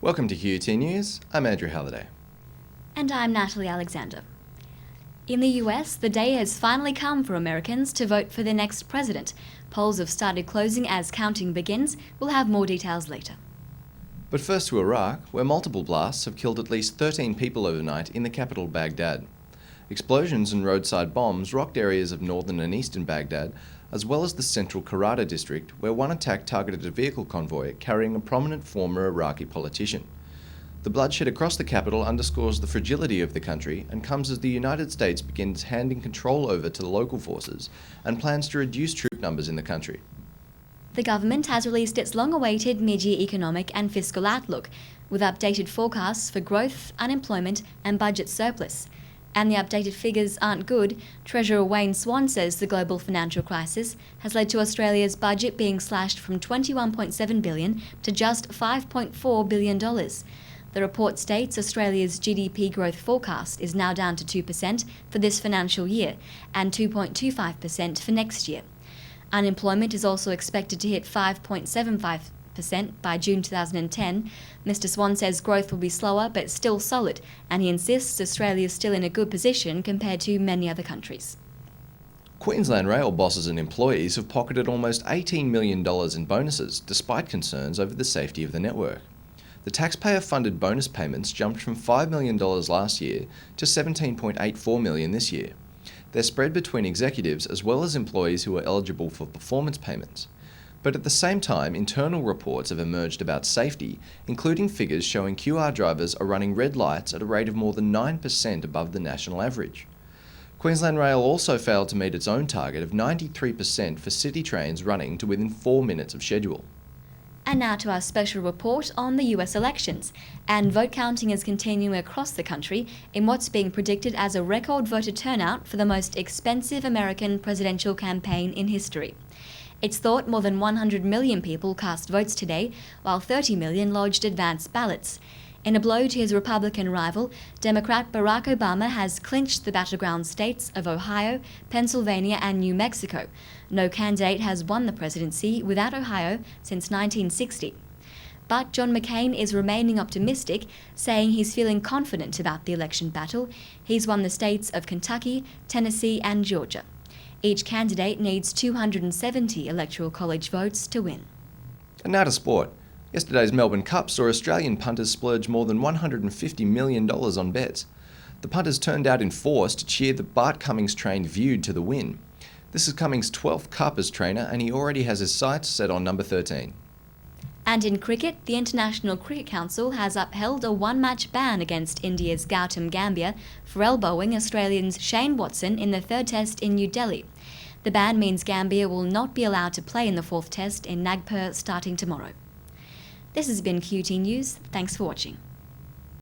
Welcome to QT News. I'm Andrew Halliday. And I'm Natalie Alexander. In the US, the day has finally come for Americans to vote for their next president. Polls have started closing as counting begins. We'll have more details later. But first to Iraq, where multiple blasts have killed at least 13 people overnight in the capital Baghdad. Explosions and roadside bombs rocked areas of northern and eastern Baghdad, as well as the central Karada district, where one attack targeted a vehicle convoy carrying a prominent former Iraqi politician. The bloodshed across the capital underscores the fragility of the country and comes as the United States begins handing control over to the local forces and plans to reduce troop numbers in the country. The government has released its long-awaited mid-year economic and fiscal outlook, with updated forecasts for growth, unemployment and budget surplus. And the updated figures aren't good. Treasurer Wayne Swan says the global financial crisis has led to Australia's budget being slashed from $21.7 billion to just $5.4 billion. The report states Australia's GDP growth forecast is now down to 2% for this financial year and 2.25% for next year. Unemployment is also expected to hit 5.75% by June 2010. Mr. Swan says growth will be slower but still solid, and he insists Australia is still in a good position compared to many other countries. Queensland Rail bosses and employees have pocketed almost $18 million in bonuses, despite concerns over the safety of the network. The taxpayer-funded bonus payments jumped from $5 million last year to $17.84 million this year. They're spread between executives as well as employees who are eligible for performance payments. But at the same time, internal reports have emerged about safety, including figures showing QR drivers are running red lights at a rate of more than 9% above the national average. Queensland Rail also failed to meet its own target of 93% for city trains running to within 4 minutes of schedule. And now to our special report on the US elections. And vote counting is continuing across the country in what's being predicted as a record voter turnout for the most expensive American presidential campaign in history. It's thought more than 100 million people cast votes today, while 30 million lodged advance ballots. In a blow to his Republican rival, Democrat Barack Obama has clinched the battleground states of Ohio, Pennsylvania and New Mexico. No candidate has won the presidency without Ohio since 1960. But John McCain is remaining optimistic, saying he's feeling confident about the election battle. He's won the states of Kentucky, Tennessee and Georgia. Each candidate needs 270 Electoral College votes to win. And now to sport. Yesterday's Melbourne Cup saw Australian punters splurge more than $150 million on bets. The punters turned out in force to cheer the Bart Cummings-trained Viewed to the win. This is Cummings' 12th Cup as trainer, and he already has his sights set on number 13. And in cricket, the International Cricket Council has upheld a one-match ban against India's Gautam Gambhir for elbowing Australians Shane Watson in the third test in New Delhi. The ban means Gambhir will not be allowed to play in the fourth test in Nagpur starting tomorrow. This has been QT News. Thanks for watching.